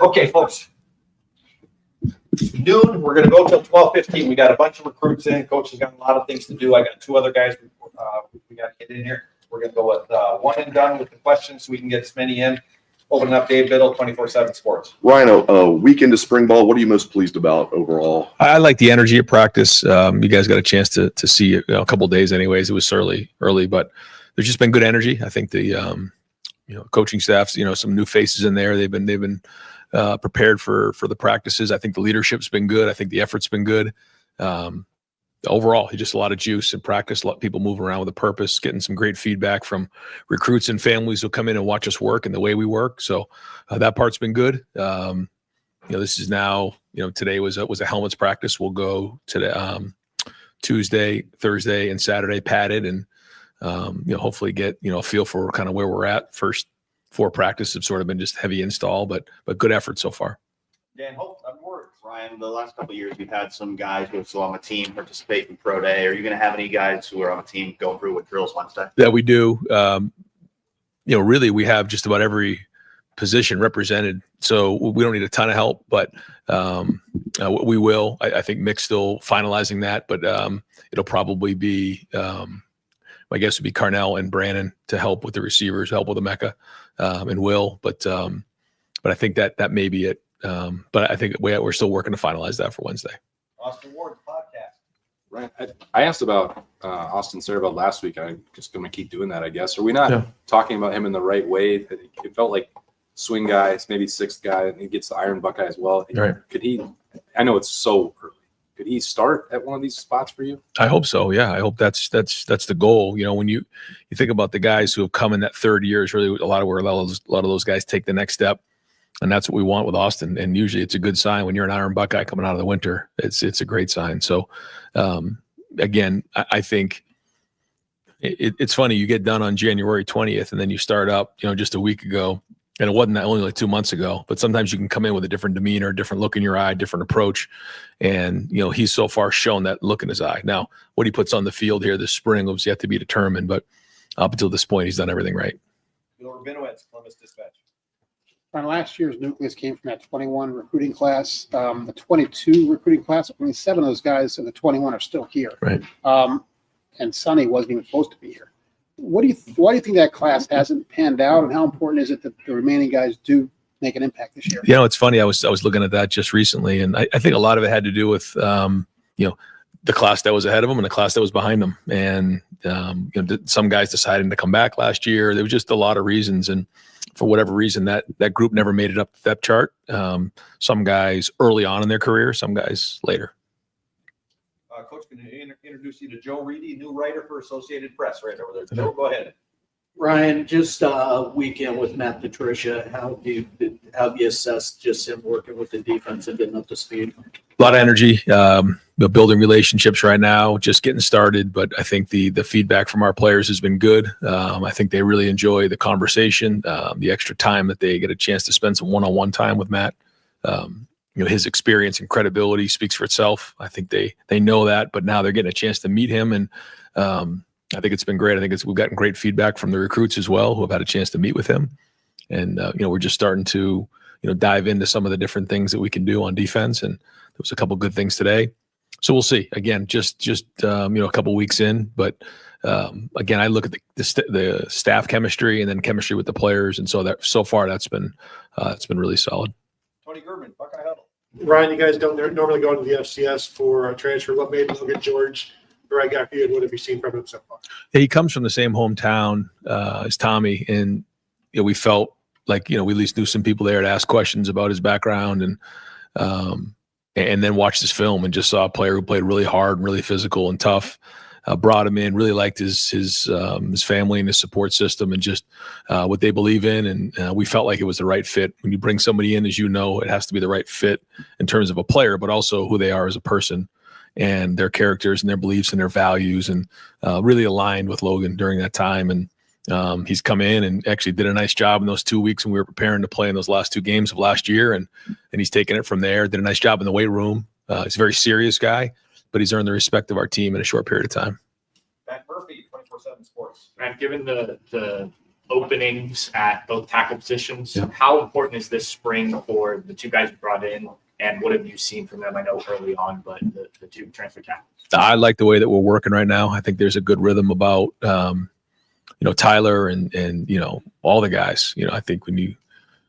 Okay, folks. Noon, we're going to go till 12:15. We got a bunch of recruits in. Coach has got a lot of things to do. I got 2 other guys we got to get in here. We're going to go with one and done with the questions so we can get as many in. Open up Dave Biddle, 24/7 Sports. Ryan, a week into spring ball, what are you most pleased about overall? I like the energy at practice. You guys got a chance to see it, a couple of days anyways. It was early, but there's just been good energy. I think the coaching staff's some new faces in there. They've been prepared for the practices. I think the leadership's been good. I think the effort's been good. Overall, just a lot of juice in practice, a lot of people moving around with a purpose, getting some great feedback from recruits and families who come in and watch us work and the way we work. So that part's been good. This is now, today was a helmets practice. We'll go to Tuesday, Thursday, and Saturday padded, and hopefully get a feel for kind of where we're at. First 4 practices have sort of been just heavy install, but good effort so far. Dan Hope, Ryan, the last couple of years, we've had some guys who are still on the team participate in Pro Day. Are you going to have any guys who are on the team go through with drills Wednesday? Yeah, we do. Really, we have just about every position represented, so we don't need a ton of help, but we will. I think Mick's still finalizing that, but it'll probably be, my guess would be Carnell and Brandon to help with the receivers, help with the Mecca, and Will. But I think that may be it. But I think we're still working to finalize that for Wednesday. Austin Ward's podcast. Right. I asked about Austin Servo last week. I'm just going to keep doing that, I guess. Are we not talking about him in the right way? It felt like swing guy, maybe 6th guy, and he gets the Iron Buckeye as well. Right. Could he – I know it's so early. Could he start at one of these spots for you? I hope so. Yeah, I hope that's the goal. When you think about the guys who have come in that 3rd year, is really a lot of those guys take the next step. And that's what we want with Austin. And usually it's a good sign when you're an Iron Buckeye coming out of the winter. It's a great sign. So, again, I think it's funny. You get done on January 20th and then you start up, just a week ago. And it wasn't only like 2 months ago. But sometimes you can come in with a different demeanor, different look in your eye, different approach. And, he's so far shown that look in his eye. Now, what he puts on the field here this spring was yet to be determined. But up until this point, he's done everything right. Bill Rabinowitz, Columbus Dispatch. Last year's nucleus came from that 21 recruiting class. The 22 recruiting class, only 7 of those guys in the 21 are still here. Right. And Sonny wasn't even supposed to be here. Why do you think that class hasn't panned out, and how important is it that the remaining guys do make an impact this year? It's funny. I was looking at that just recently, and I think a lot of it had to do with the class that was ahead of them and the class that was behind them. And some guys deciding to come back last year. There was just a lot of reasons, and for whatever reason, that group never made it up the depth chart. Some guys early on in their career, some guys later. Coach, can introduce you to Joe Reedy, new writer for Associated Press, right over there. Joe, go ahead. Ryan, just a weekend with Matt Patricia. How do you assess just him working with the defense and getting up to speed? A lot of energy, building relationships right now, just getting started. But I think the feedback from our players has been good. I think they really enjoy the conversation, the extra time that they get a chance to spend some one-on-one time with Matt. His experience and credibility speaks for itself. I think they know that, but now they're getting a chance to meet him, and I think it's been great. I think we've gotten great feedback from the recruits as well, who have had a chance to meet with him, and we're just starting to dive into some of the different things that we can do on defense, and there was a couple good things today. So we'll see. Again, just a couple weeks in, but again, I look at the staff chemistry and then chemistry with the players, and so far that's been really solid. Tony German, Buckeye Huddle. Ryan, you guys don't normally go into the FCS for a transfer. What made you look at George, the right guy for you, and what have you seen from him so far? Yeah, he comes from the same hometown as Tommy, and we felt like we at least knew some people there to ask questions about his background, and then watched his film and just saw a player who played really hard, really physical and tough. Brought him in, really liked his family and his support system and just what they believe in. And we felt like it was the right fit. When you bring somebody in, as you know, it has to be the right fit in terms of a player, but also who they are as a person and their characters and their beliefs and their values, and really aligned with Logan during that time. And he's come in and actually did a nice job in those 2 weeks when we were preparing to play in those last 2 games of last year. And he's taken it from there, did a nice job in the weight room. He's a very serious guy, but he's earned the respect of our team in a short period of time. Matt Murphy, 24/7 Sports. Matt, given the openings at both tackle positions. Yeah. How important is this spring for the two guys you brought in, and what have you seen from them? I know early on, but the two transfer tackles. I like the way that we're working right now. I think there's a good rhythm about, Tyler and, all the guys. I think when you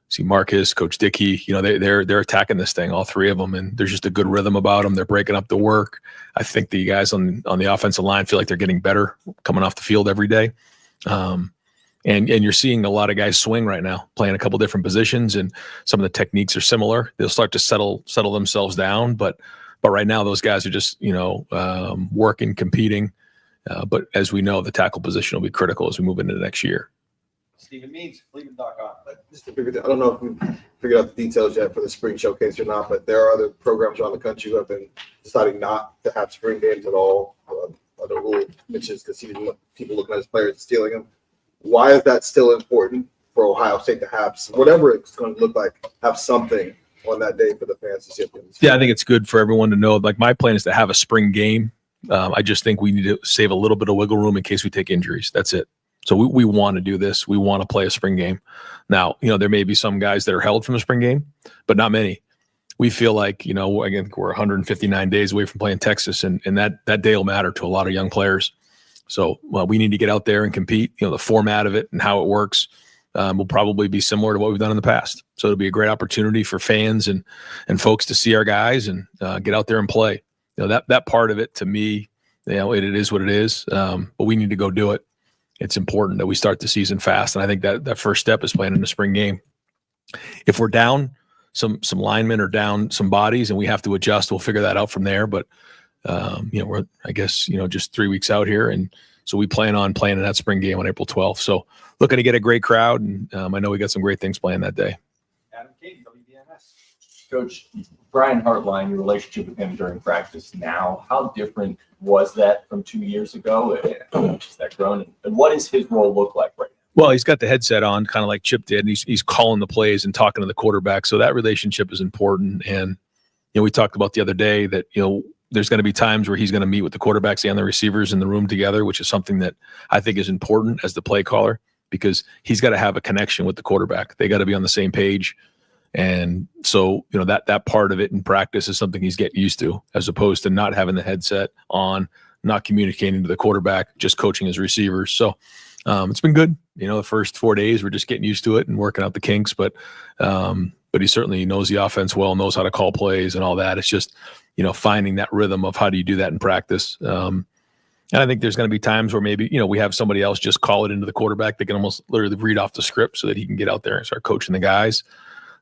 see Marcus, Coach Dickey, they're attacking this thing, all three of them, and there's just a good rhythm about them. They're breaking up the work. I think the guys on the offensive line feel like they're getting better coming off the field every day. And you're seeing a lot of guys swing right now, playing a couple different positions, and some of the techniques are similar. They'll start to settle themselves down, but right now those guys are just working, competing. But as we know, the tackle position will be critical as we move into the next year. Stephen Means, Cleveland.com. Just to figure that, I don't know if we figured out the details yet for the spring showcase or not, but there are other programs around the country who have been deciding not to have spring games at all. Other rule mentions because he didn't want people looking at his players and stealing them. Why is that still important for Ohio State to have, whatever it's going to look like, have something on that day for the fans to see? Yeah, I think it's good for everyone to know. Like, my plan is to have a spring game. I just think we need to save a little bit of wiggle room in case we take injuries. That's it. So we want to do this. We want to play a spring game. Now, there may be some guys that are held from the spring game, but not many. We feel like, again, we're 159 days away from playing Texas, and that day will matter to a lot of young players. So we need to get out there and compete. The format of it and how it works will probably be similar to what we've done in the past. So it'll be a great opportunity for fans and folks to see our guys and get out there and play. That part of it, to me, it is what it is. But we need to go do it. It's important that we start the season fast. And I think that first step is playing in the spring game. If we're down some linemen or down some bodies and we have to adjust, we'll figure that out from there. But, we're, I guess, just 3 weeks out here. And so we plan on playing in that spring game on April 12th. So looking to get a great crowd. And I know we got some great things planned that day. Adam King, WBNS. Coach, Brian Hartline, your relationship with him during practice now, how different was that from 2 years ago? How much has that grown? And what does his role look like right now? Well, he's got the headset on, kind of like Chip did, and he's calling the plays and talking to the quarterback. So that relationship is important. And, we talked about the other day that, there's going to be times where he's going to meet with the quarterbacks and the receivers in the room together, which is something that I think is important as the play caller, because he's got to have a connection with the quarterback. They got to be on the same page. And so, that part of it in practice is something he's getting used to, as opposed to not having the headset on, not communicating to the quarterback, just coaching his receivers. So it's been good. The first 4 days, we're just getting used to it and working out the kinks, but he certainly knows the offense well, knows how to call plays and all that. It's just, finding that rhythm of how do you do that in practice. And I think there's going to be times where maybe, we have somebody else just call it into the quarterback. They can almost literally read off the script so that he can get out there and start coaching the guys.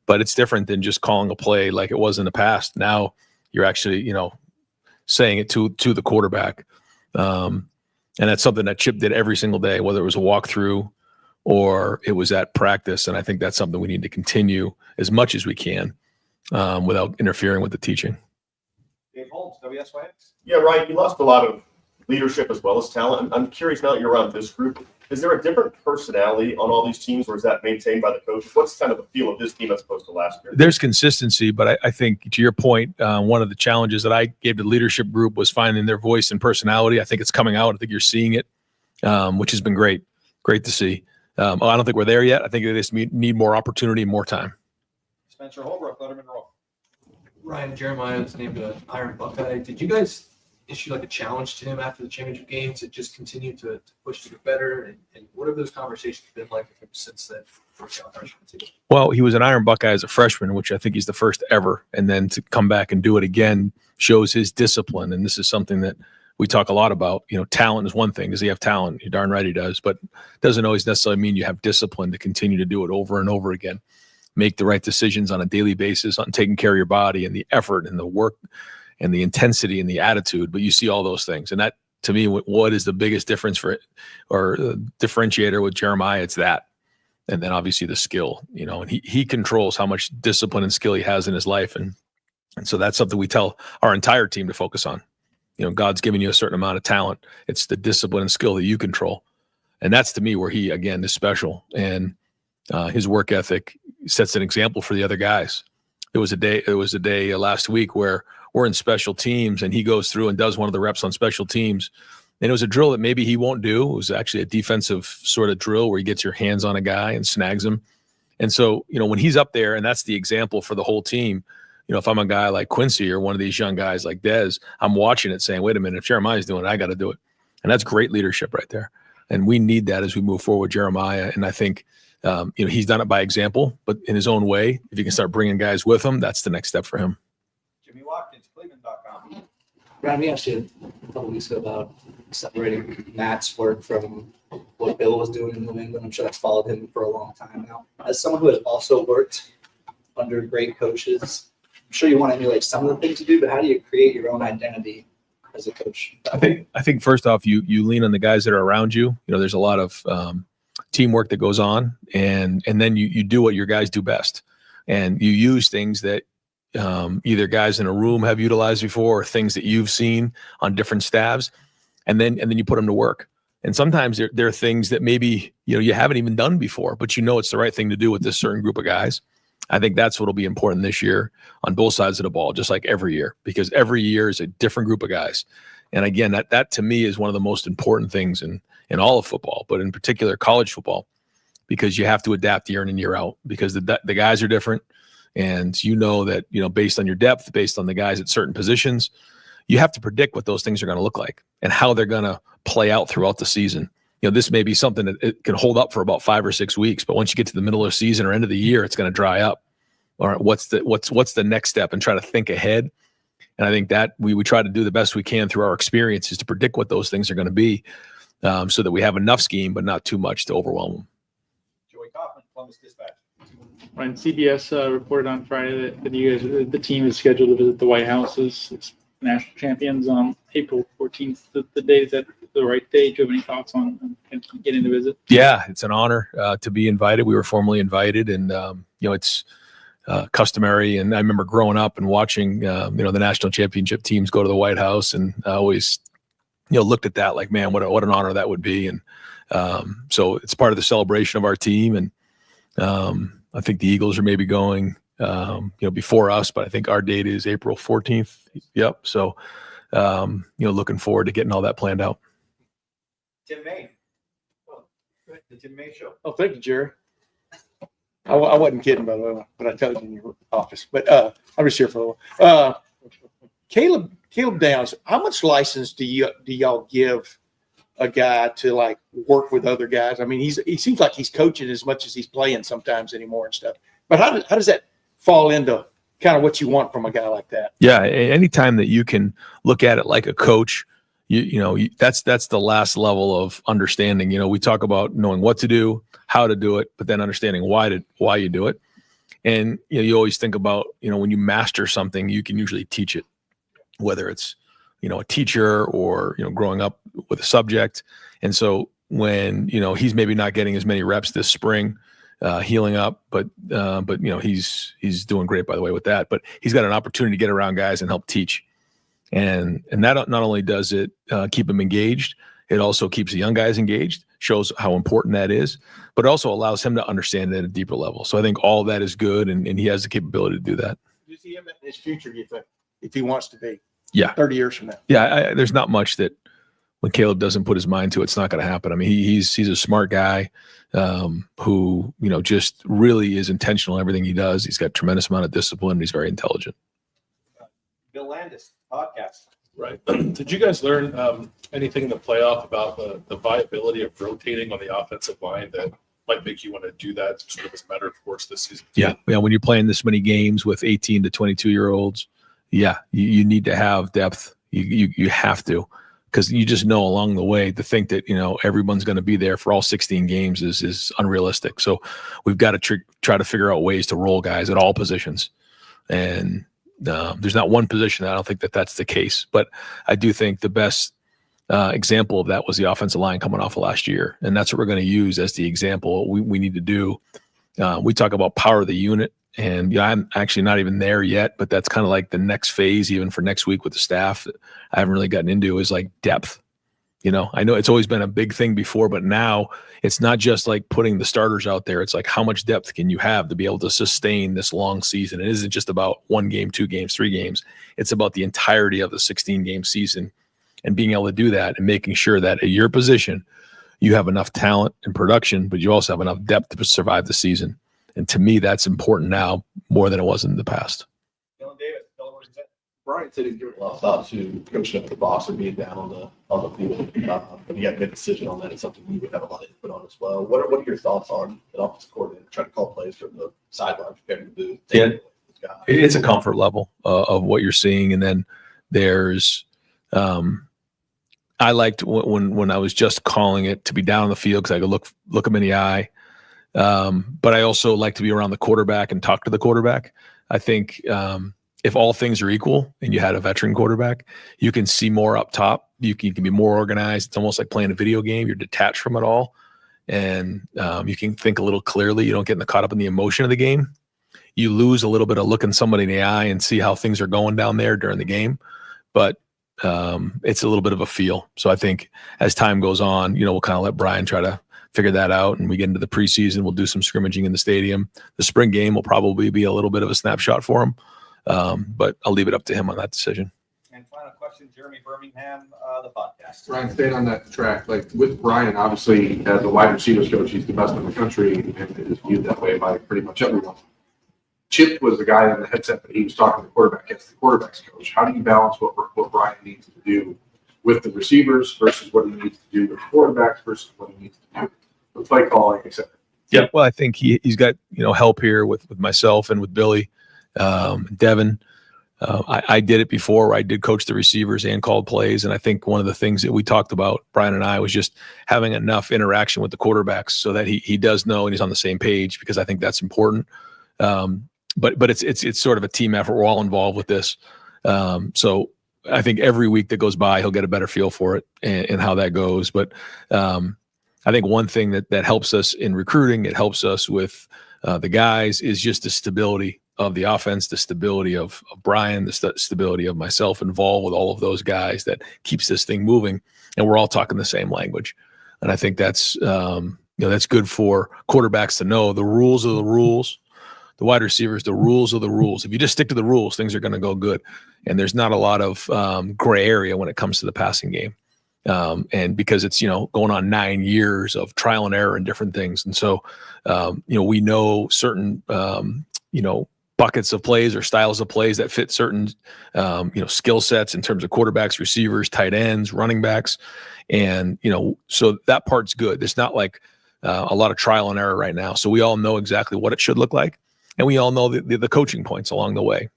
But it's different than just calling a play like it was in the past. Now you're actually, saying it to the quarterback. And that's something that Chip did every single day, whether it was a walkthrough or it was at practice. And I think that's something we need to continue as much as we can without interfering with the teaching. Dave Holmes, WSYX. Yeah, Ryan, you lost a lot of leadership as well as talent. I'm curious, now that you're around this group, is there a different personality on all these teams, or is that maintained by the coach? What's kind of the feel of this team as opposed to last year? There's consistency, but I think, to your point, one of the challenges that I gave to the leadership group was finding their voice and personality. I think it's coming out. I think you're seeing it, which has been great. Great to see. I don't think we're there yet. I think they just need more opportunity and more time. Spencer Holbrook, Lettermen Row. Ryan Jeremiah is named an Iron Buckeye. Did you guys issue like a challenge to him after the championship games to just continue to push to get better? And what have those conversations been like with him since that first freshman team? Well, he was an Iron Buckeye as a freshman, which I think he's the first ever. And then to come back and do it again shows his discipline. And this is something that we talk a lot about. Talent is one thing. Does he have talent? You're darn right he does. But it doesn't always necessarily mean you have discipline to continue to do it over and over again. Make the right decisions on a daily basis on taking care of your body and the effort and the work and the intensity and the attitude. But you see all those things. And that, to me, what is the biggest difference or differentiator with Jeremiah? It's that. And then obviously the skill, and he controls how much discipline and skill he has in his life. And so that's something we tell our entire team to focus on. God's given you a certain amount of talent. It's the discipline and skill that you control. And that's, to me, where he, again, is special. And his work ethic sets an example for the other guys. There was a day last week where we're in special teams and he goes through and does one of the reps on special teams And it was a drill that maybe he won't do. It was actually a defensive sort of drill where he gets your hands on a guy and snags him. And so, when he's up there and that's the example for the whole team, if I'm a guy like Quincy or one of these young guys like Dez, I'm watching it saying, wait a minute, if Jeremiah's doing it, I got to do it. And that's great leadership right there. And we need that as we move forward, Jeremiah. And I think, he's done it by example, but in his own way. If you can start bringing guys with him, that's the next step for him. Jimmy Watkins, Cleveland.com. Ryan, we asked you a couple weeks ago about separating Matt's work from what Bill was doing in New England. I'm sure that's followed him for a long time now. As someone who has also worked under great coaches, I'm sure you want to emulate some of the things you do, but how do you create your own identity as a coach? I think first off, you lean on the guys that are around you. There's a lot of teamwork that goes on, and then you do what your guys do best, and you use things that either guys in a room have utilized before or things that you've seen on different staffs, and then you put them to work. And sometimes there are things that maybe you haven't even done before, but it's the right thing to do with this certain group of guys. I think that's what will be important this year on both sides of the ball, just like every year, because every year is a different group of guys. And again, that to me is one of the most important things in all of football, but in particular college football, because you have to adapt year in and year out because the guys are different. And that, based on your depth, based on the guys at certain positions, you have to predict what those things are going to look like and how they're going to play out throughout the season. This may be something that it can hold up for about 5 or 6 weeks, but once you get to the middle of the season or end of the year, it's going to dry up. All right, what's the next step, and try to think ahead. And I think that we try to do the best we can through our experiences to predict what those things are going to be, so that we have enough scheme, but not too much to overwhelm them. Joey Kaufman, Columbus Dispatch. When CBS reported on Friday that you guys, the team is scheduled to visit the White House as national champions on April 14th. The date, is that the right date? Do you have any thoughts on getting to visit? Yeah, it's an honor to be invited. We were formally invited, and it's customary. And I remember growing up and watching the national championship teams go to the White House, and I always looked at that like, man, what an honor that would be. And so it's part of the celebration of our team. And I think the Eagles are maybe going before us, but I think our date is April 14th. Yep. So looking forward to getting all that planned out. Tim May. The Tim May Show. Oh, thank you, Jerry. I wasn't kidding, by the way, but I told you in your office. But I'm just here for a while. Caleb Downs, how much license do y'all give a guy to work with other guys? I mean, he seems like he's coaching as much as he's playing sometimes anymore and stuff. But how does that fall into kind of what you want from a guy like that? Yeah, anytime that you can look at it like a coach, that's the last level of understanding. We talk about knowing what to do, how to do it, but then understanding why you do it. And you always think about when you master something, you can usually teach it, whether it's a teacher or growing up with a subject. And so when he's maybe not getting as many reps this spring, healing up, but he's doing great, by the way, with that. But he's got an opportunity to get around guys and help teach. And that not only does it keep him engaged, it also keeps the young guys engaged, shows how important that is, but also allows him to understand it at a deeper level. So I think all of that is good, and he has the capability to do that. Do you see him in his future, you think, if he wants to be? Yeah. 30 years from now. Yeah, there's not much that when Caleb doesn't put his mind to it, it's not going to happen. I mean, he's a smart guy who just really is intentional in everything he does. He's got a tremendous amount of discipline. And he's very intelligent. Bill Landis, podcast. Right. Did you guys learn anything in the playoff about the viability of rotating on the offensive line that might make you want to do that sort of as a matter of course this season? Yeah. When you're playing this many games with 18 to 22-year-olds, yeah, you need to have depth. You have to, because you just know along the way to think that everyone's going to be there for all 16 games is unrealistic. So we've got to try to figure out ways to roll guys at all positions, and there's not one position that I don't think that's the case. But I do think the best example of that was the offensive line coming off of last year, and that's what we're going to use as the example. We need to do. We talk about power of the unit. And I'm actually not even there yet, but that's kind of like the next phase, even for next week with the staff that I haven't really gotten into, is like depth. I know it's always been a big thing before, but now it's not just like putting the starters out there. It's like, how much depth can you have to be able to sustain this long season? It isn't just about 1 game, 2 games, 3 games. It's about the entirety of the 16-game season and being able to do that and making sure that at your position, you have enough talent and production, but you also have enough depth to survive the season. And to me, that's important now more than it was in the past. Dylan Davis, Dylan, what is it? Brian said he's given a lot of thought to coaching up the box or being down on the field. And he had made a decision on that. It's something we would have a lot of input on as well. What are your thoughts on an offensive coordinator trying to call plays from the sideline, preparing to do? Yeah, it's a comfort level of what you're seeing, and then there's. I liked when I was just calling it to be down on the field because I could look him in the eye. But I also like to be around the quarterback and talk to the quarterback. I think if all things are equal and you had a veteran quarterback, you can see more up top. You can be more organized. It's almost like playing a video game. You're detached from it all. And you can think a little clearly. You don't get caught up in the emotion of the game. You lose a little bit of looking somebody in the eye and see how things are going down there during the game. But it's a little bit of a feel. So I think as time goes on, we'll kind of let Brian try to figure that out. And we get into the preseason, we'll do some scrimmaging in the stadium. The spring game will probably be a little bit of a snapshot for him. But I'll leave it up to him on that decision. And final question, Jeremy Birmingham, the podcast. Ryan, staying on that track, like with Brian, obviously as a wide receivers coach, he's the best in the country and is viewed that way by pretty much everyone. Chip was the guy in the headset that he was talking to the quarterback as the quarterback's coach. How do you balance what Brian needs to do with the receivers versus what he needs to do with the quarterbacks versus what he needs to do with play calling, et cetera? Yeah, well, I think he's got help here with myself and with Billy, Devin. I did it before where I did coach the receivers and called plays. And I think one of the things that we talked about, Brian and I, was just having enough interaction with the quarterbacks so that he does know and he's on the same page, because I think that's important. But it's sort of a team effort. We're all involved with this. So I think every week that goes by, he'll get a better feel for it and how that goes. But I think one thing that helps us in recruiting, it helps us with the guys, is just the stability of the offense, the stability of Brian, the stability of myself involved with all of those guys that keeps this thing moving. And we're all talking the same language. And I think that's, that's good for quarterbacks to know the rules are the rules. The wide receivers, the rules are the rules. If you just stick to the rules, things are going to go good. And there's not a lot of gray area when it comes to the passing game. And because it's, going on 9 years of trial and error and different things. And so, we know certain, buckets of plays or styles of plays that fit certain, skill sets in terms of quarterbacks, receivers, tight ends, running backs. And, so that part's good. It's not like a lot of trial and error right now. So we all know exactly what it should look like. And we all know the coaching points along the way.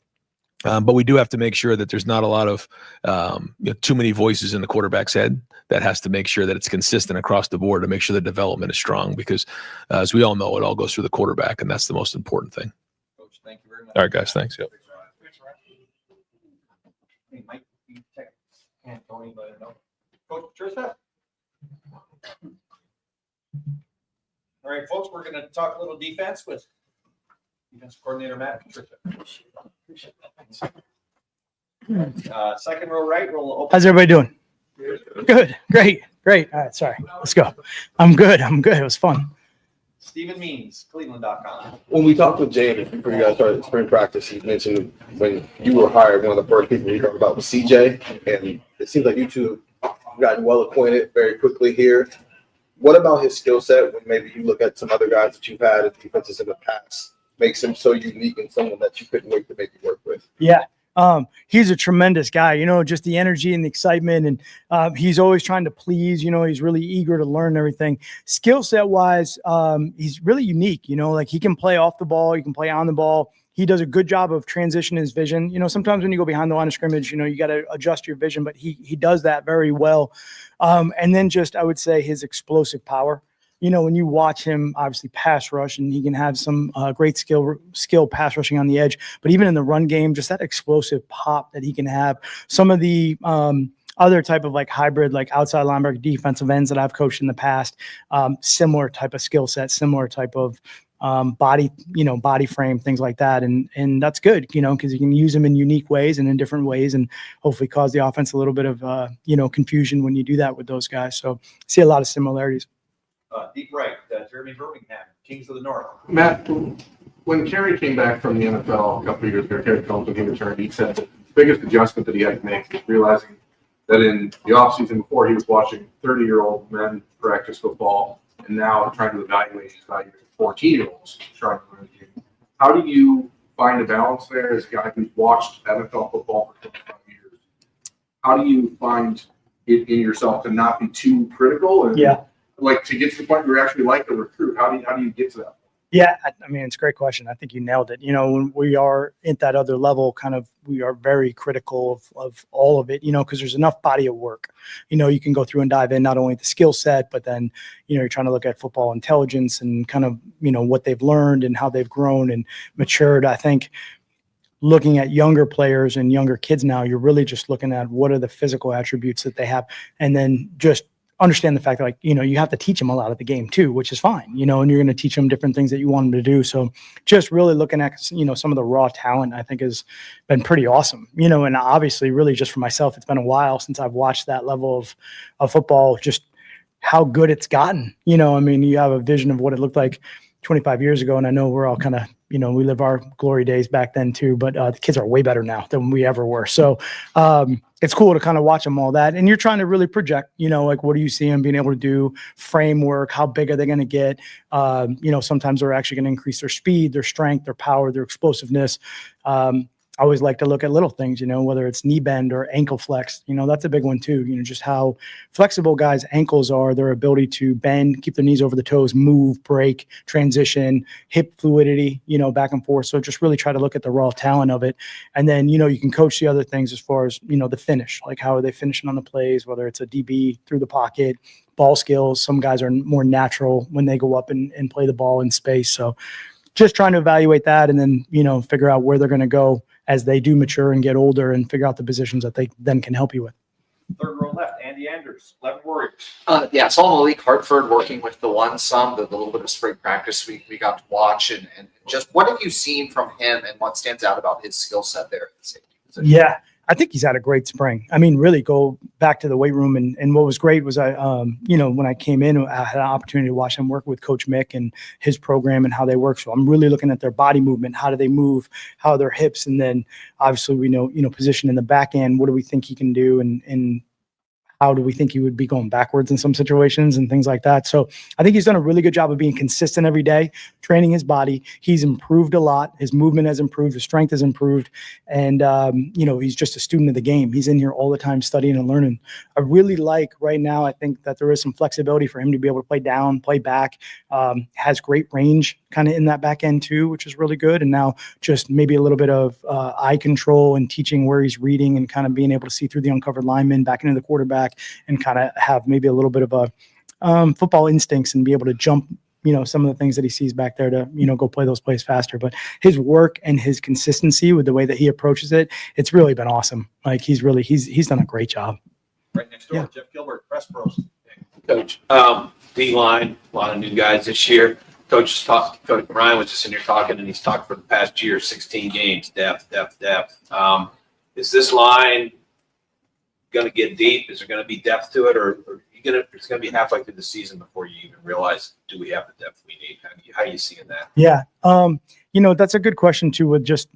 But we do have to make sure that there's not a lot of too many voices in the quarterback's head. That has to make sure that it's consistent across the board to make sure the development is strong, because as we all know, it all goes through the quarterback, and that's the most important thing. Coach, thank you very much. All right, guys. Thanks. Yep. Hey, Mike, you text Anthony, let him know. Coach Patricia. All right, folks, we're going to talk a little defense with defense coordinator Matt Patricia. Second row right, we'll open. How's everybody doing? Good. Great. All right. Sorry. Let's go. I'm good. It was fun. Stephen Means, Cleveland.com. When we talked with Jay before you guys started spring practice, he mentioned when you were hired, one of the first people he talked about was CJ, and it seems like you two have gotten well acquainted very quickly here. What about his skill set, when maybe you look at some other guys that you've had as defenses in the past, makes him so unique and someone that you couldn't wait to make it work with? Yeah. He's a tremendous guy, just the energy and the excitement, and he's always trying to please, he's really eager to learn everything. Skill set wise, he's really unique, like he can play off the ball, he can play on the ball. He does a good job of transitioning his vision. Sometimes when you go behind the line of scrimmage, you got to adjust your vision, but he does that very well. And then just, I would say, his explosive power. When you watch him obviously pass rush, and he can have some great skill pass rushing on the edge, but even in the run game, just that explosive pop that he can have. Some of the other type of like hybrid, like outside linebacker defensive ends that I've coached in the past, similar type of skill set, similar type of body frame, things like that. And that's good, because you can use them in unique ways and in different ways, and hopefully cause the offense a little bit of, confusion when you do that with those guys. So see a lot of similarities. Deep right, Jeremy Birmingham, Kings of the North. Matt, when Kerry came back from the NFL a couple of years ago, Kerry Combs, when he returned, he said the biggest adjustment that he had to make was realizing that in the offseason before he was watching 30-year-old men practice football, and now trying to evaluate his value to 14-year-olds trying to learn the game. How do you find a balance there as a guy who's watched NFL football for 25 years? How do you find it in yourself to not be too critical and like to get to the point where you actually like the recruit? How do you get to that? Yeah, I mean, it's a great question. I think you nailed it. You know, when we are at that other level, kind of, we are very critical of all of it, you know, because there's enough body of work. You know, you can go through and dive in not only the skill set, but then, you know, you're trying to look at football intelligence and kind of, you know, what they've learned and how they've grown and matured. I think looking at younger players and younger kids now, you're really just looking at what are the physical attributes that they have, and then just understand the fact that, like, you know, you have to teach them a lot of the game too, which is fine, you know, and you're going to teach them different things that you want them to do. So just really looking at, you know, some of the raw talent, I think has been pretty awesome, you know, and obviously really just for myself, it's been a while since I've watched that level of football, just how good it's gotten. You know, I mean, you have a vision of what it looked like 25 years ago. And I know we're all kind of, you know, we live our glory days back then too, but the kids are way better now than we ever were. So it's cool to kind of watch them all that. And you're trying to really project, you know, like, what do you see them being able to do? Framework, how big are they going to get? You know, sometimes they're actually going to increase their speed, their strength, their power, their explosiveness. I always like to look at little things, you know, whether it's knee bend or ankle flex, you know, that's a big one too. You know, just how flexible guys' ankles are, their ability to bend, keep their knees over the toes, move, break, transition, hip fluidity, you know, back and forth. So just really try to look at the raw talent of it. And then, you know, you can coach the other things as far as, you know, the finish, like how are they finishing on the plays, whether it's a DB through the pocket, ball skills. Some guys are more natural when they go up and play the ball in space. So just trying to evaluate that and then, you know, figure out where they're going to go as they do mature and get older and figure out the positions that they then can help you with. Third row left, Andy Anders, Lettermen Row. Yeah, so I'm Malik Hartford, working with the little bit of spring practice we got to watch, and just what have you seen from him and what stands out about his skill set there at the safety position? Yeah, I think he's had a great spring. I mean, really go back to the weight room. And what was great was you know, when I came in, I had an opportunity to watch him work with Coach Mick and his program and how they work. So I'm really looking at their body movement. How do they move? How are their hips? And then obviously we know, you know, position in the back end. What do we think he can do? And how do we think he would be going backwards in some situations and things like that? So I think he's done a really good job of being consistent every day, training his body. He's improved a lot. His movement has improved. His strength has improved. And, you know, he's just a student of the game. He's in here all the time studying and learning. I really like right now, I think that there is some flexibility for him to be able to play down, play back, has great range kind of in that back end too, which is really good. And now just maybe a little bit of eye control and teaching where he's reading and kind of being able to see through the uncovered lineman back into the quarterback and kind of have maybe a little bit of a football instincts and be able to jump, you know, some of the things that he sees back there to, you know, go play those plays faster. But his work and his consistency with the way that he approaches it, it's really been awesome. Like he's done a great job. Right next door, Jeff Gilbert, Press Pros. Coach, D-line, a lot of new guys this year. Coach Ryan was just in here talking, and he's talked for the past year, 16 games, depth. Is this line going to get deep? Is there going to be depth to it, or it's going to be halfway through the season before you even realize, do we have the depth we need? How are you seeing that? Yeah. You know, that's a good question too, with just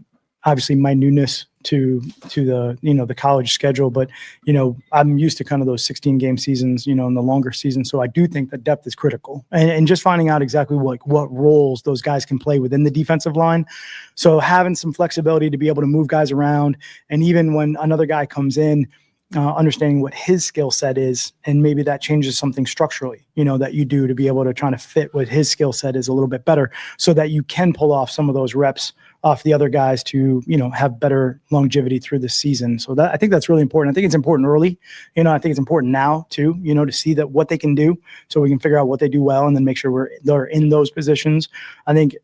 obviously my newness to the, you know, the college schedule, but, you know, I'm used to kind of those 16 game seasons, you know, and the longer season. So I do think that depth is critical and just finding out exactly what roles those guys can play within the defensive line. So having some flexibility to be able to move guys around. And even when another guy comes in, understanding what his skill set is, and maybe that changes something structurally, you know, that you do to be able to try to fit what his skill set is a little bit better so that you can pull off some of those reps off the other guys to, you know, have better longevity through the season. So that, I think that's really important. I think it's important early, you know, I think it's important now too, you know, to see that what they can do so we can figure out what they do well and then make sure they're in those positions. I think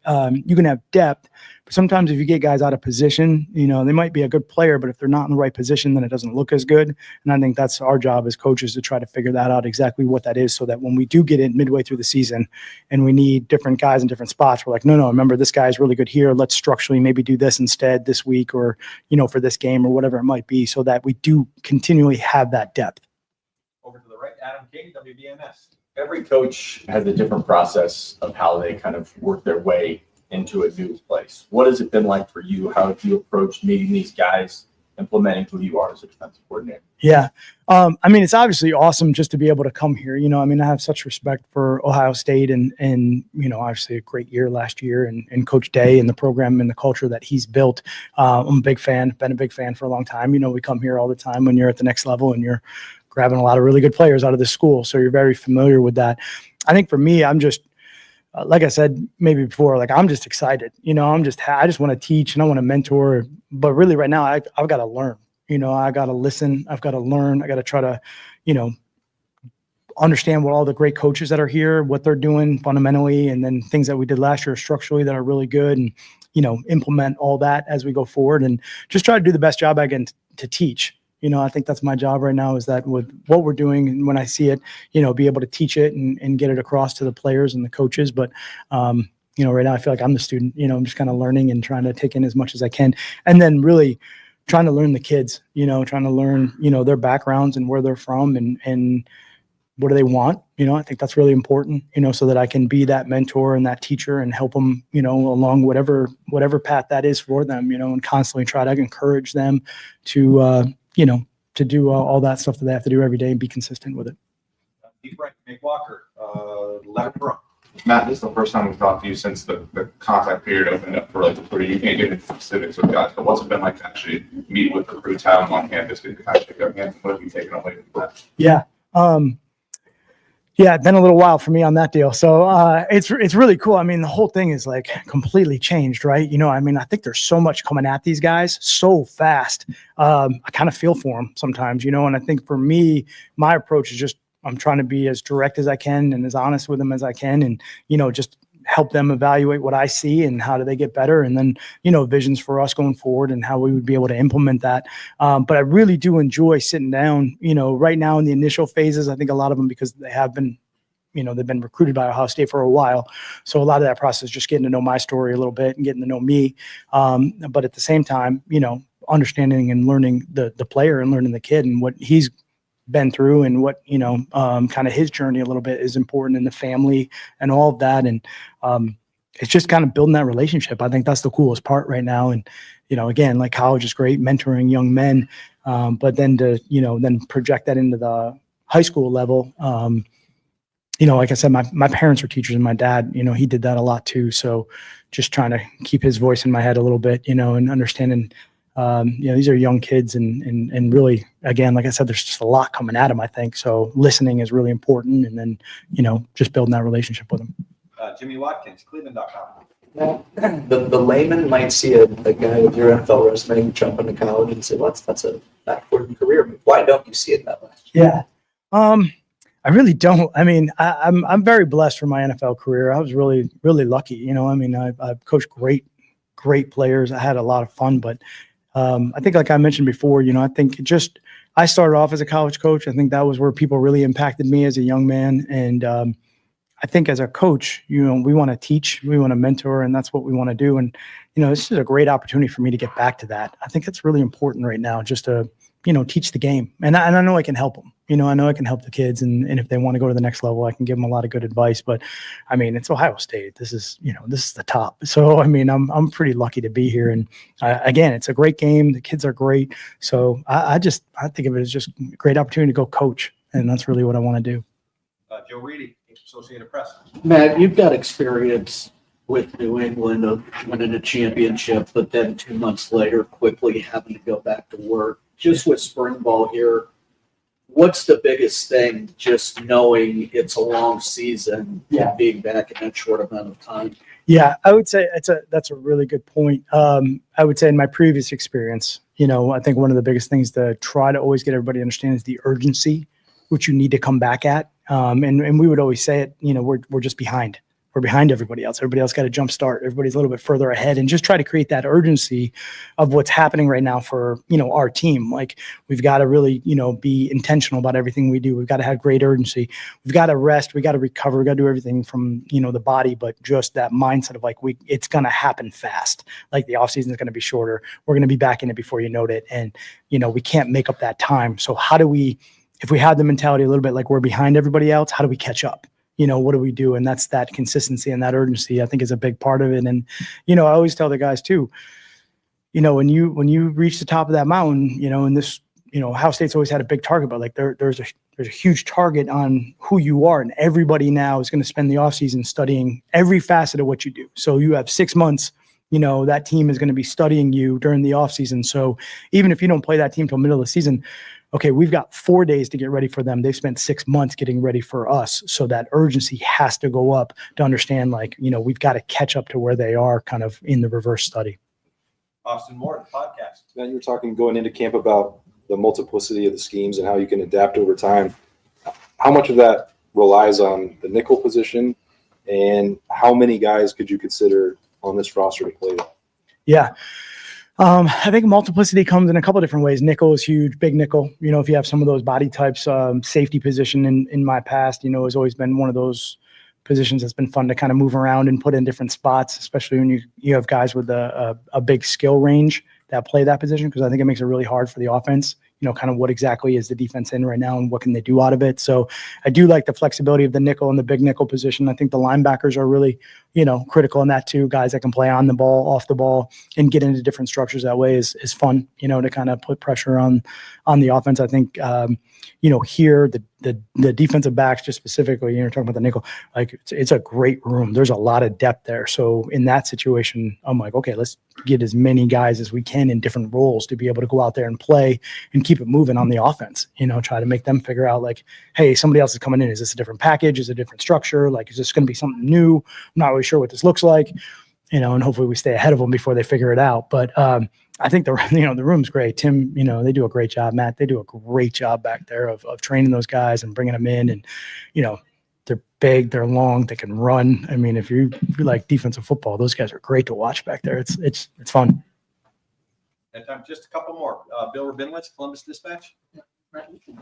you can have depth, but sometimes if you get guys out of position, you know, they might be a good player, but if they're not in the right position, then it doesn't look as good. And I think that's our job as coaches to try to figure that out, exactly what that is, so that when we do get in midway through the season and we need different guys in different spots, we're like, no, remember this guy is really good here. Let's structurally maybe do this instead this week, or, you know, for this game or whatever it might be, so that we do continually have that depth. Over to the right, Adam King, WBMS. Every coach has a different process of how they kind of work their way into a new place. What has it been like for you? How have you approached meeting these guys implementing who you are as a defensive coordinator? Yeah. I mean, it's obviously awesome just to be able to come here. I mean, I have such respect for Ohio State and obviously a great year last year and Coach Day and the program and the culture that he's built. I'm a big fan, been a big fan for a long time. We come here all the time when you're at the next level and you're grabbing a lot of really good players out of the school. So you're very familiar with that. I think for me, I'm just, like I said, maybe before, like, I'm just excited, I just want to teach and I want to mentor, but really right now I've got to learn, I got to listen. I've got to learn. I got to try to, understand what all the great coaches that are here, what they're doing fundamentally, and then things that we did last year structurally that are really good, and, implement all that as we go forward and just try to do the best job I can to teach. I think that's my job right now, is that with what we're doing and when I see it, be able to teach it and get it across to the players and the coaches. But, right now I feel like I'm the student, I'm just kind of learning and trying to take in as much as I can. And then really trying to learn the kids, trying to learn, their backgrounds and where they're from and what do they want? I think that's really important, so that I can be that mentor and that teacher and help them, along whatever path that is for them, and constantly try to encourage them to, to do all that stuff that they have to do every day and be consistent with it. Deep right, Nick Walker, Lettermen Row. Matt, this is the first time we've talked to you since the contact period opened up for you can't get into specifics with guys, but what's it been like to actually meet with recruits out on campus to actually pick up hands? What have you taken away from that? Yeah. Yeah, it's been a little while for me on that deal. So it's really cool. I mean, the whole thing is like completely changed, right? I mean, I think there's so much coming at these guys so fast. I kind of feel for them sometimes, and I think for me, my approach is just, I'm trying to be as direct as I can and as honest with them as I can, and, just help them evaluate what I see and how do they get better. And then, visions for us going forward and how we would be able to implement that. But I really do enjoy sitting down, right now in the initial phases. I think a lot of them, because they have been, they've been recruited by Ohio State for a while. So a lot of that process is just getting to know my story a little bit and getting to know me. But at the same time, understanding and learning the player and learning the kid and what he's been through and what, kind of his journey a little bit is important, in the family and all of that. And it's just kind of building that relationship. I think that's the coolest part right now. And, again, like, college is great, mentoring young men, but then to, then project that into the high school level. Like I said, my parents are teachers and my dad, he did that a lot too. So just trying to keep his voice in my head a little bit, and understanding, these are young kids and really, again, like I said, there's just a lot coming at them, I think. So listening is really important. And then, just building that relationship with them. Jimmy Watkins, Cleveland.com. Now, the layman might see a guy with your NFL resume jump into college and say, well, that's a backward career move. Why don't you see it that way? Yeah. I really don't. I mean, I'm very blessed for my NFL career. I was really, really lucky. I mean, I've coached great players. I had a lot of fun, but I think, like I mentioned before, I think I started off as a college coach. I think that was where people really impacted me as a young man. And I think as a coach, we want to teach, we want to mentor, and that's what we want to do. And, this is a great opportunity for me to get back to that. I think it's really important right now just to, teach the game. And I know I can help them. I know I can help the kids. And if they want to go to the next level, I can give them a lot of good advice. But I mean, it's Ohio State. This is the top. So, I mean, I'm pretty lucky to be here. And again, it's a great game. The kids are great. So I think of it as just a great opportunity to go coach. And that's really what I want to do. Joe Reedy, Associated Press. Matt, you've got experience with New England of winning a championship, but then 2 months later, quickly having to go back to work. Just with spring ball here, what's the biggest thing, just knowing it's a long season and being back in that short amount of time? Yeah, I would say that's a really good point. I would say in my previous experience, I think one of the biggest things to try to always get everybody to understand is the urgency which you need to come back at. And we would always say it, we're just behind. We're behind everybody else. Everybody else got a jump start. Everybody's a little bit further ahead, and just try to create that urgency of what's happening right now for, our team. Like, we've got to really, be intentional about everything we do. We've got to have great urgency. We've got to rest. We got to recover. We got to do everything from, the body, but just that mindset of like, it's going to happen fast. Like, the offseason is going to be shorter. We're going to be back in it before you know it. And, we can't make up that time. So how do we, if we have the mentality a little bit like we're behind everybody else, how do we catch up? What do we do? And that's that consistency and that urgency, I think, is a big part of it. And, I always tell the guys too, when you reach the top of that mountain, and this, Ohio State's always had a big target, but like there's a huge target on who you are, and everybody now is going to spend the offseason studying every facet of what you do. So you have 6 months, that team is going to be studying you during the offseason. So even if you don't play that team till middle of the season, okay, we've got 4 days to get ready for them. They've spent 6 months getting ready for us. So that urgency has to go up to understand, we've got to catch up to where they are kind of in the reverse study. Austin Moore, the podcast. Now you were talking going into camp about the multiplicity of the schemes and how you can adapt over time. How much of that relies on the nickel position, and how many guys could you consider on this roster to play that? Yeah. I think multiplicity comes in a couple of different ways. Nickel is huge, big nickel. If you have some of those body types, safety position in my past, has always been one of those positions that's been fun to kind of move around and put in different spots, especially when you have guys with a big skill range that play that position, because I think it makes it really hard for the offense, kind of what exactly is the defense in right now and what can they do out of it. So I do like the flexibility of the nickel and the big nickel position. I think the linebackers are really, critical in that too. Guys that can play on the ball, off the ball, and get into different structures that way is fun, to kind of put pressure on the offense. I think, here, the defensive backs just specifically, you're talking about the nickel, like it's a great room. There's a lot of depth there. So in that situation, I'm like, okay, let's get as many guys as we can in different roles to be able to go out there and play and keep it moving on the offense, try to make them figure out like, hey, somebody else is coming in. Is this a different package? Is it a different structure? Like, is this going to be something new? I'm not really sure what this looks like, and hopefully we stay ahead of them before they figure it out. But I think the room's great. Tim, they do a great job. Matt, they do a great job back there of training those guys and bringing them in. And, they're big, they're long, they can run. I mean, if you like defensive football, those guys are great to watch back there. It's fun. And time, just a couple more. Bill Rabinowitz, Columbus Dispatch.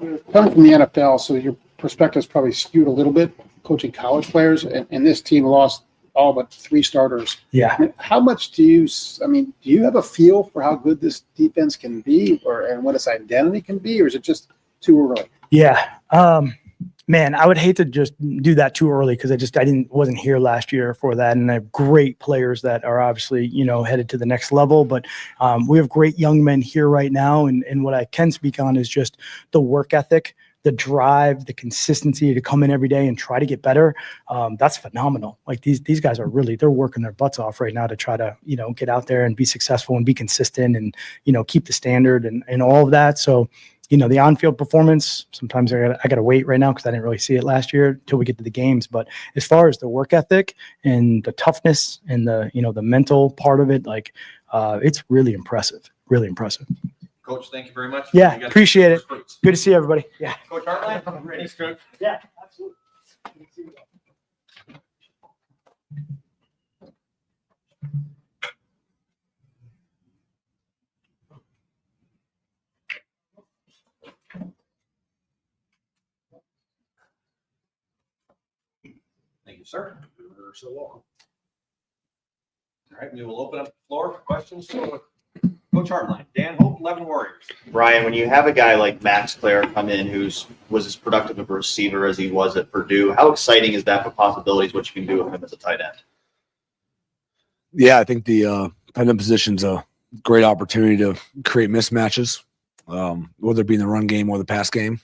You're coming from the NFL, so your perspective is probably skewed a little bit, coaching college players, and this team lost all but 3 starters. Yeah. How much do you have a feel for how good this defense can be, and what its identity can be, or is it just too early? Yeah. Man, I would hate to just do that too early, because wasn't here last year for that. And I have great players that are obviously, headed to the next level, but we have great young men here right now. And what I can speak on is just the work ethic, the drive, the consistency to come in every day and try to get better. That's phenomenal. Like these guys are they're working their butts off right now to try to, get out there and be successful and be consistent and, keep the standard and all of that. So, the on-field performance, sometimes I got to wait right now because I didn't really see it last year until we get to the games. But as far as the work ethic and the toughness and the, the mental part of it, like it's really impressive, really impressive. Coach, thank you very much. Yeah, appreciate it. Good to see everybody. Yeah. Coach Hartline, ready, Coach? Yeah, absolutely. Thank you, sir. You're so welcome. All right, we will open up the floor for questions. So, Coach Hartline, Dan Hope, 11 Warriors. Ryan, when you have a guy like Max Clare come in was as productive of a receiver as he was at Purdue, how exciting is that for possibilities, what you can do with him as a tight end? Yeah, I think the tight end position's a great opportunity to create mismatches, whether it be in the run game or the pass game.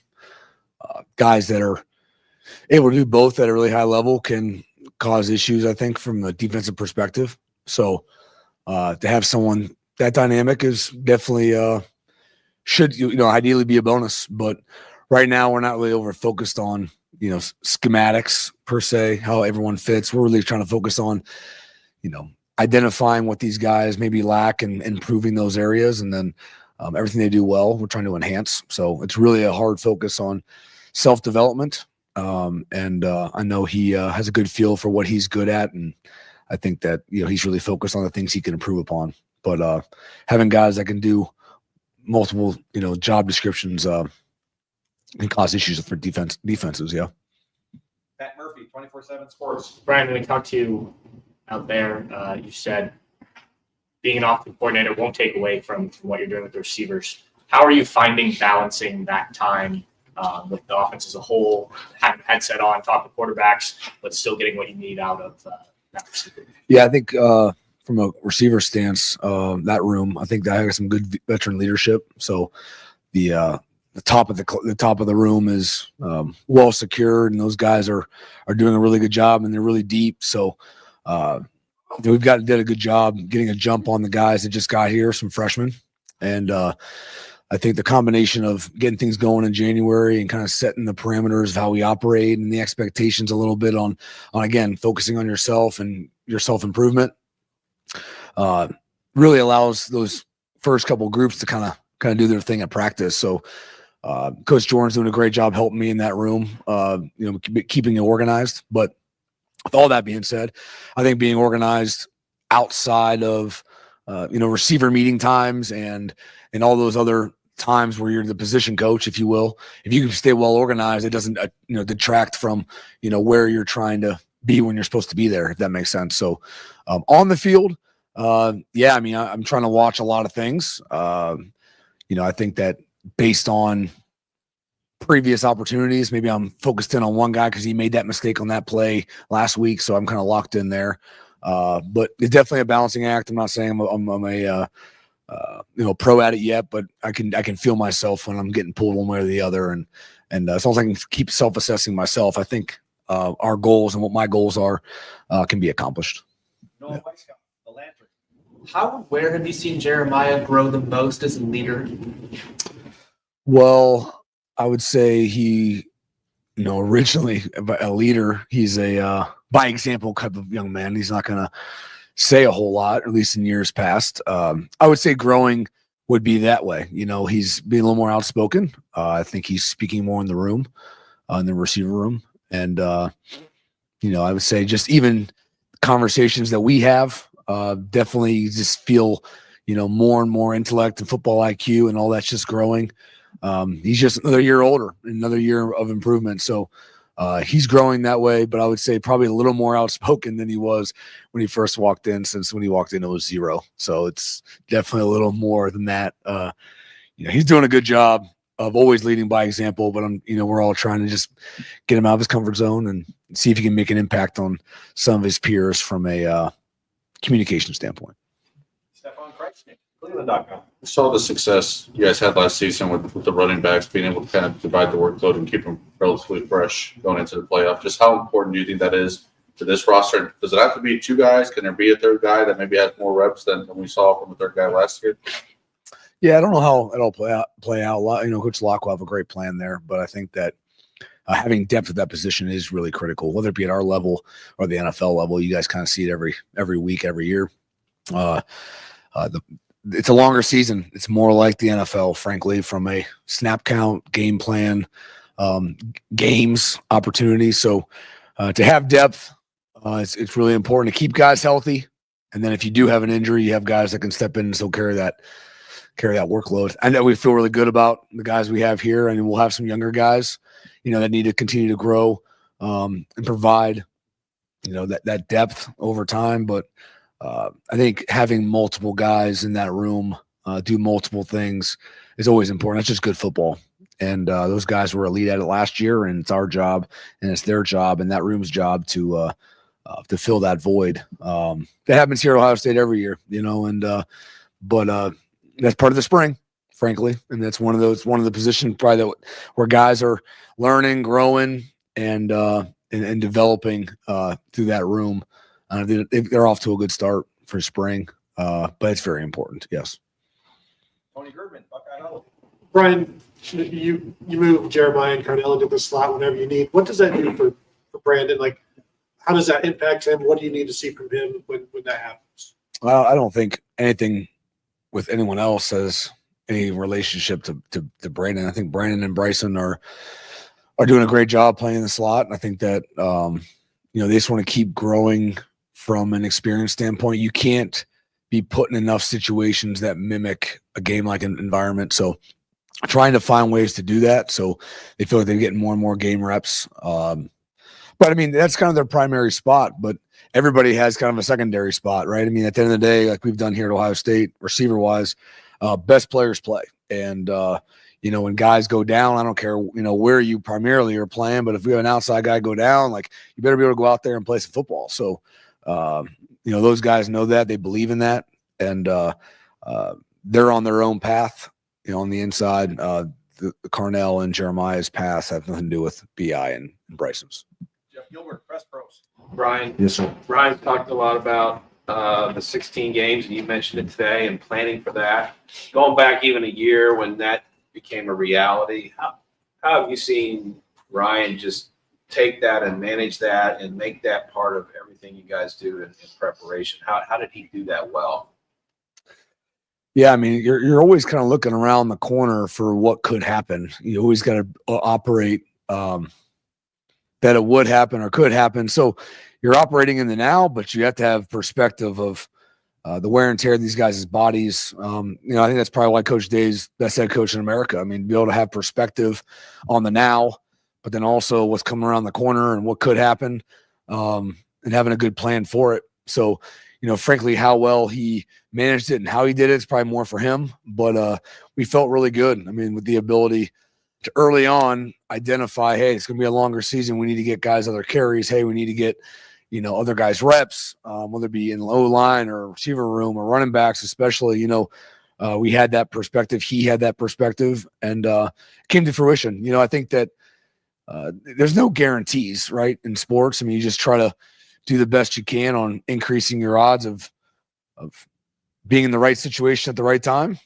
Guys that are able to do both at a really high level can cause issues, I think, from a defensive perspective. So to have someone that dynamic is definitely should ideally be a bonus. But right now we're not really over focused on schematics per se, how everyone fits. We're really trying to focus on identifying what these guys maybe lack and improving those areas, and then everything they do well, we're trying to enhance. So it's really a hard focus on self-development. And I know he has a good feel for what he's good at, and I think that he's really focused on the things he can improve upon. But having guys that can do multiple job descriptions can cause issues for defenses. Yeah. Pat Murphy, 24/7 Sports. Brian, when we talked to you out there, you said being an offensive coordinator won't take away from what you're doing with the receivers. How are you finding balancing that time with the offense as a whole, having a headset on, talking to quarterbacks, but still getting what you need out of that receiver? Yeah, I think from a receiver stance, that room, I think that has some good veteran leadership. So the top of the room is well secured, and those guys are doing a really good job, and they're really deep. So did a good job getting a jump on the guys that just got here, some freshmen, and I think the combination of getting things going in January and kind of setting the parameters of how we operate and the expectations a little bit on again focusing on yourself and your self improvement really allows those first couple groups to kind of do their thing at practice. So Coach Jordan's doing a great job helping me in that room, keeping it organized. But with all that being said, I think being organized outside of receiver meeting times and all those other times where you're the position coach, if you will, if you can stay well organized, it doesn't detract from where you're trying to be when you're supposed to be there, if that makes sense. So on the field, I'm trying to watch a lot of things. I think that based on previous opportunities, maybe I'm focused in on one guy because he made that mistake on that play last week, so I'm kind of locked in there. But it's definitely a balancing act. I'm not saying I'm a pro at it yet, but I can feel myself when I'm getting pulled one way or the other, and as long as I can keep self-assessing myself, I think our goals and what my goals are can be accomplished. Yeah. How and where have you seen Jeremiah grow the most as a leader? Well, I would say he, originally a leader. He's a by example type of young man. He's not going to say a whole lot, at least in years past. I would say growing would be that way. He's being a little more outspoken. I think he's speaking more in the room, in the receiver room. And, I would say just even conversations that we have, definitely just feel, more and more intellect and football IQ and all that's just growing. He's just another year older, another year of improvement. So he's growing that way, but I would say probably a little more outspoken than he was when he first walked in, since when he walked in, it was 0. So it's definitely a little more than that. He's doing a good job of always leading by example, but we're all trying to just get him out of his comfort zone and see if he can make an impact on some of his peers from a communication standpoint. Cleveland.com. I saw the success you guys had last season with the running backs being able to kind of divide the workload and keep them relatively fresh going into the playoff. Just how important do you think that is to this roster? Does it have to be 2 guys? Can there be a third guy that maybe has more reps than we saw from the third guy last year? Yeah, I don't know how it'll play out. Coach Locke will have a great plan there, but I think that having depth at that position is really critical, whether it be at our level or the NFL level. You guys kind of see it every week, every year. It's a longer season. It's more like the NFL, frankly, from a snap count, game plan, games, opportunities. So to have depth, it's really important to keep guys healthy. And then if you do have an injury, you have guys that can step in and still carry that workload. I know we feel really good about the guys we have here, and we'll have some younger guys, that need to continue to grow and provide, that depth over time. But I think having multiple guys in that room do multiple things is always important. That's just good football. And those guys were elite at it last year, and it's our job and it's their job and that room's job to fill that void. That happens here at Ohio State every year, but that's part of the spring, frankly. And that's one of the positions probably where guys are learning, growing, and developing through that room. They're off to a good start for spring, but it's very important. Yes. Tony Girdman, Buckeye Hollow. Brian, you move Jeremiah and Carnell into the slot whenever you need. What does that do for Brandon? Like, how does that impact him? What do you need to see from him when that happens? Well, I don't think anything with anyone else has any relationship to Brandon. I think Brandon and Bryson are doing a great job playing the slot. And I think that they just want to keep growing from an experience standpoint. You can't be put in enough situations that mimic a game-like environment. So trying to find ways to do that so they feel like they're getting more and more game reps. But, that's kind of their primary spot. But everybody has kind of a secondary spot, right? At the end of the day, like we've done here at Ohio State, receiver-wise, best players play. And, when guys go down, I don't care, where you primarily are playing, but if we have an outside guy go down, like you better be able to go out there and play some football. So, those guys know that, they believe in that, and they're on their own path. On the inside, the Carnell and Jeremiah's paths have nothing to do with BI and Bryson's. Jeff Gilbert, Press Pros. Brian. Yes, sir. Brian talked a lot about the 16 games, and you mentioned it today, and planning for that. Going back even a year when that became a reality, how have you seen Ryan just take that and manage that and make that part of everything you guys do in preparation? How did he do that well? Yeah, I mean, you're always kind of looking around the corner for what could happen. You always got to operate that it would happen or could happen. So you're operating in the now, but you have to have perspective of the wear and tear of these guys' bodies. I think that's probably why Coach Day's best head coach in America. I mean, be able to have perspective on the now, but then also what's coming around the corner and what could happen, and having a good plan for it. So, frankly, how well he managed it and how he did it's probably more for him. But we felt really good. I mean, with the ability to early on identify, hey, it's going to be a longer season. We need to get guys other carries. Hey, we need to get, other guys reps, whether it be in low line or receiver room or running backs, especially, we had that perspective. He had that perspective, and came to fruition. I think that there's no guarantees, right, in sports. I mean, you just try to do the best you can on increasing your odds of being in the right situation at the right time.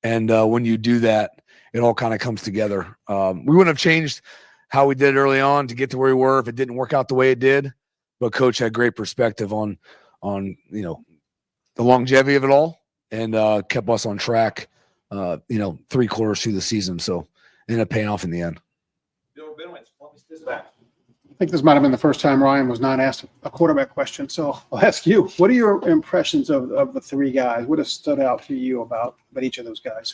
And when you do that, it all kind of comes together. We wouldn't have changed how we did early on to get to where we were if it didn't work out the way it did. But Coach had great perspective on the longevity of it all, and kept us on track, 3 quarters through the season. So it ended up paying off in the end. Bill Benowitz, Columbus Dispatch. I think this might have been the first time Ryan was not asked a quarterback question. So I'll ask you, what are your impressions of the 3 guys? What has stood out to you about each of those guys?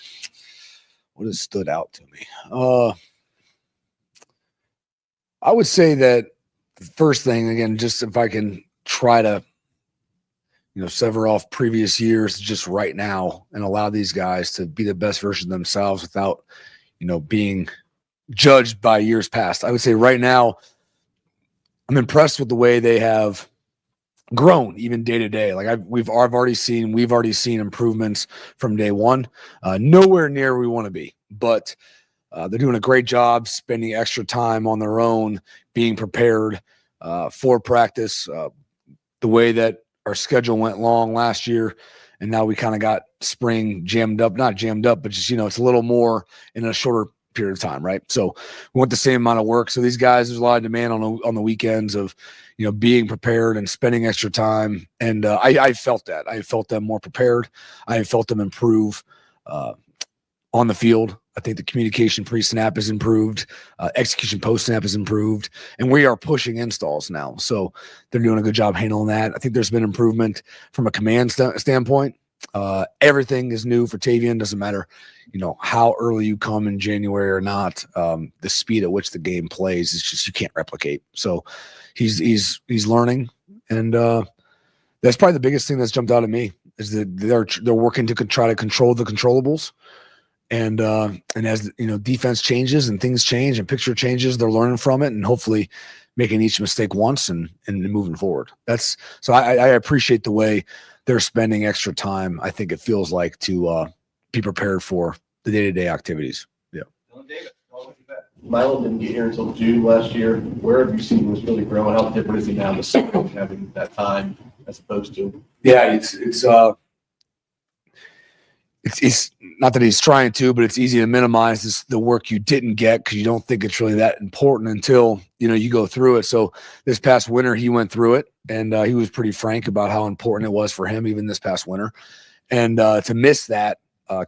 What has stood out to me? I would say that the first thing, again, just if I can try to, sever off previous years just right now and allow these guys to be the best version of themselves without, being judged by years past. I would say right now, I'm impressed with the way they have grown even day to day. Like we've already seen improvements from day one. Nowhere near where we want to be, but they're doing a great job spending extra time on their own, being prepared for practice. The way that our schedule went long last year, and now we kind of got spring not jammed up, but just, it's a little more in a shorter period of time, right? So we want the same amount of work. So these guys, there's a lot of demand on the weekends of, being prepared and spending extra time. And I felt that. I felt them more prepared. I felt them improve on the field. I think the communication pre-snap has improved. Execution post-snap has improved. And we are pushing installs now. So they're doing a good job handling that. I think there's been improvement from a command standpoint. Everything is new for Tavian. Doesn't matter, how early you come in January or not. The speed at which the game plays is just, you can't replicate. So he's learning, and that's probably the biggest thing that's jumped out at me is that they're working to try to control the controllables. And as defense changes and things change and picture changes, they're learning from it and hopefully making each mistake once and moving forward. So I appreciate the way they're spending extra time. I think it feels like to be prepared for the day-to-day activities. Yeah. Milo didn't get here until June last year. Where have you seen was really growing? How different is he now to having that time as opposed to? Yeah, it's not that he's trying to, but it's easy to minimize the work you didn't get because you don't think it's really that important until you go through it. So this past winter he went through it, and he was pretty frank about how important it was for him even this past winter. And to miss that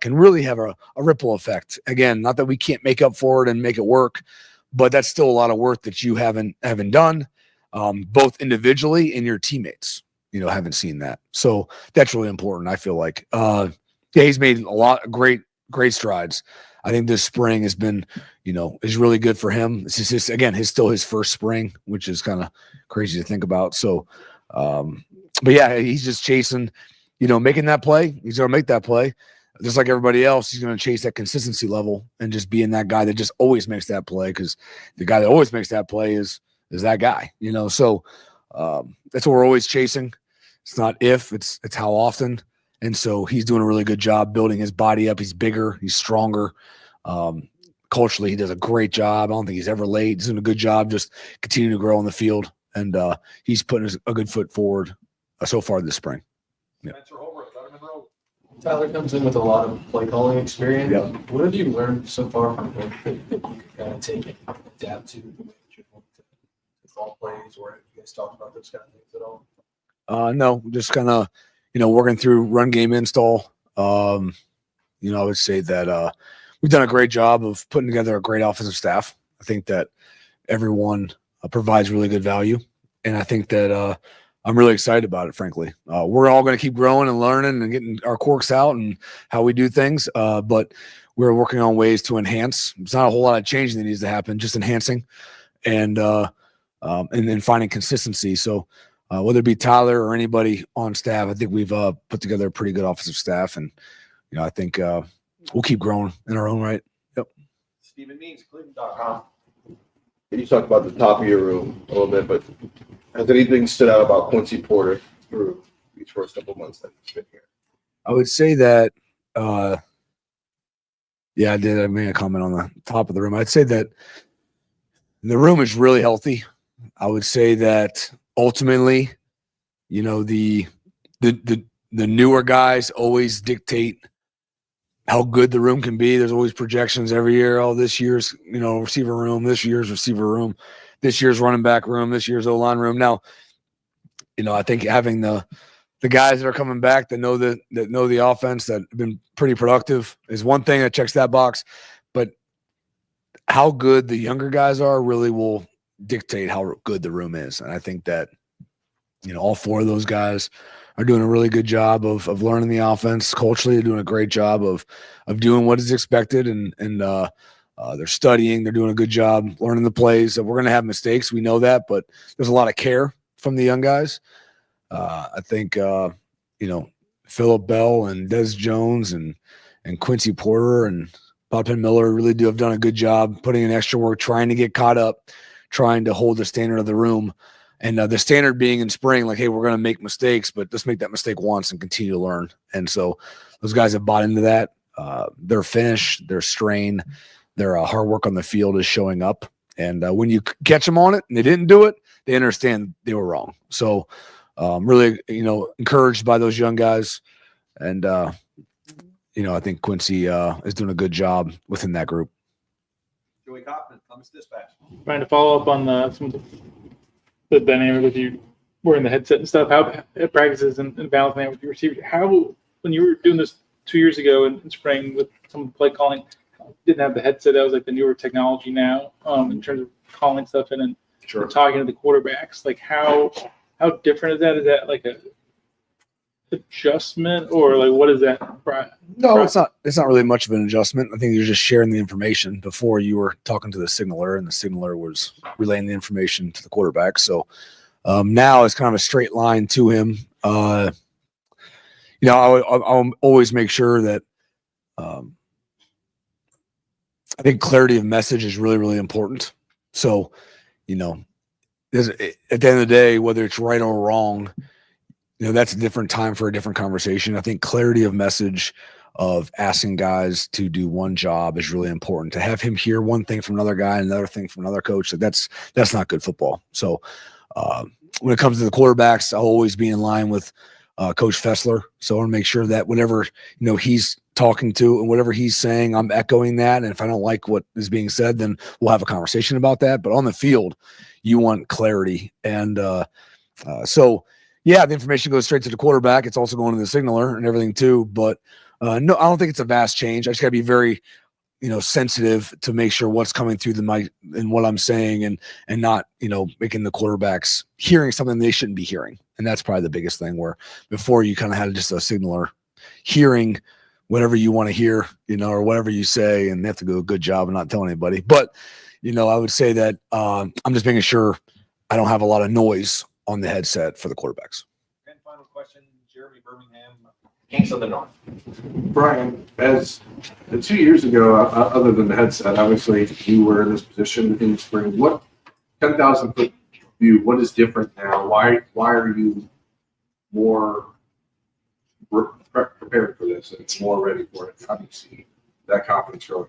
can really have a ripple effect. Again, not that we can't make up for it and make it work, but that's still a lot of work that you haven't done, both individually and your teammates. Haven't seen that. So that's really important. I feel like. Yeah, he's made a lot of great strides. I think this spring has been, is really good for him. It's just still his first spring, which is kind of crazy to think about. So, but yeah, he's just chasing, making that play. He's going to make that play. Just like everybody else, he's going to chase that consistency level and just being that guy that just always makes that play, because the guy that always makes that play is that guy, So that's what we're always chasing. It's not if, it's how often. And so he's doing a really good job building his body up. He's bigger, he's stronger. Culturally, he does a great job. I don't think he's ever late. He's doing a good job just continuing to grow on the field. And he's putting a good foot forward so far this spring. Yeah. Spencer Holbrook, Lettermen Row. Tyler comes in with a lot of play calling experience. Yep. What have you learned so far from him that you can kind of take and adapt to the way that you want to call plays, or have you guys talked about those kind of things at all? No, just kind of, working through run game install. I would say that we've done a great job of putting together a great offensive staff. I think that everyone provides really good value. And I think that I'm really excited about it, frankly. We're all going to keep growing and learning and getting our quirks out and how we do things. But we're working on ways to enhance. It's not a whole lot of changing that needs to happen, just enhancing and then finding consistency. So whether it be Tyler or anybody on staff, I think we've put together a pretty good offensive staff. And, I think we'll keep growing in our own right. Yep. Stephen Means, Cleveland.com. You talked about the top of your room a little bit, but has anything stood out about Quincy Porter through these first couple of months that he's been here? I would say that, I did. I made a comment on the top of the room. I'd say that the room is really healthy. I would say that ultimately, the newer guys always dictate how good the room can be. There's always projections every year. Oh, this year's, receiver room, this year's receiver room, this year's running back room, this year's O-line room. Now, I think having the guys that are coming back that know the offense, that have been pretty productive, is one thing that checks that box. But how good the younger guys are really will dictate how good the room is. And I think that, all four of those guys are doing a really good job of learning the offense. Culturally, they're doing a great job of doing what is expected, and they're studying. They're doing a good job learning the plays. We're going to have mistakes. We know that, but there's a lot of care from the young guys. I think, Phillip Bell and Des Jones and Quincy Porter and Poppin Miller really have done a good job putting in extra work, trying to get caught up, trying to hold the standard of the room. And the standard being in spring, like, hey, we're going to make mistakes, but let's make that mistake once and continue to learn. And so those guys have bought into that. Their finish, their strain, their hard work on the field is showing up. And when you catch them on it and they didn't do it, they understand they were wrong. So really, encouraged by those young guys. And, I think Quincy is doing a good job within that group. Joey Kaufman, Columbus Dispatch. Trying to follow up on some of the dynamic with you wearing the headset and stuff, how it practices and balancing that with your receivers. How, when you were doing this 2 years ago in spring with some of the play calling, didn't have the headset, that was like the newer technology now in terms of calling stuff in and talking to the quarterbacks. Like how different is that? Is that like a adjustment, or like what is that? No, it's not really much of an adjustment. I think you're just sharing the information. Before, you were talking to the signaler, and the signaler was relaying the information to the quarterback. So now it's kind of a straight line to him. I'll always make sure that I think clarity of message is really, really important. So, at the end of the day, whether it's right or wrong, that's a different time for a different conversation. I think clarity of message, of asking guys to do one job, is really important. To have him hear one thing from another guy and another thing from another coach, that's not good football. So when it comes to the quarterbacks, I'll always be in line with Coach Fessler. So I want to make sure that whatever he's talking to and whatever he's saying, I'm echoing that. And if I don't like what is being said, then we'll have a conversation about that. But on the field, you want clarity. And so the information goes straight to the quarterback. It's also going to the signaler and everything too. But no, I don't think it's a vast change. I just got to be very, sensitive to make sure what's coming through the mic and what I'm saying, and not, making the quarterbacks hearing something they shouldn't be hearing. And that's probably the biggest thing, where before you kind of had just a signaler hearing whatever you want to hear, or whatever you say, and they have to do a good job of not telling anybody. But, I would say that I'm just making sure I don't have a lot of noise on the headset for the quarterbacks. And final question, Jeremy Birmingham, Kings of the North. Brian, as 2 years ago, other than the headset, obviously you were in this position in spring. What 10,000 foot view? What is different now? Why are you more prepared for this and more ready for it? How do you see that confidence growing?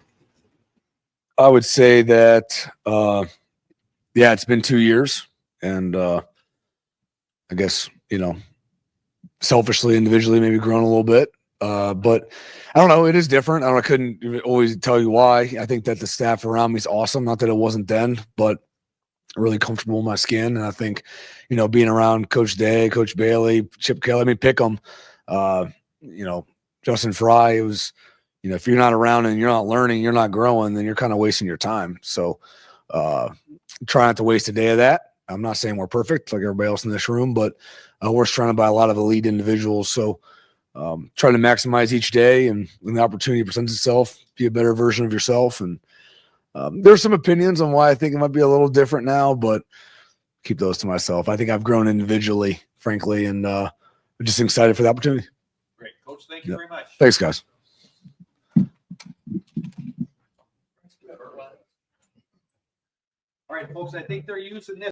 I would say that, yeah, it's been 2 years, and I guess, selfishly, individually, maybe grown a little bit. But I don't know. It is different. I couldn't always tell you why. I think that the staff around me is awesome. Not that it wasn't then, but really comfortable in my skin. And I think, being around Coach Day, Coach Bailey, Chip Kelly, pick them, Justin Fry, it was, if you're not around and you're not learning, you're not growing, then you're kind of wasting your time. So try not to waste a day of that. I'm not saying we're perfect like everybody else in this room, but we're surrounded by a lot of elite individuals. So try to maximize each day, and when the opportunity presents itself, be a better version of yourself. And there's some opinions on why I think it might be a little different now, but keep those to myself. I think I've grown individually, frankly, and I'm just excited for the opportunity. Great. Coach, thank you very much. Thanks, guys. All right, folks, I think they're using this.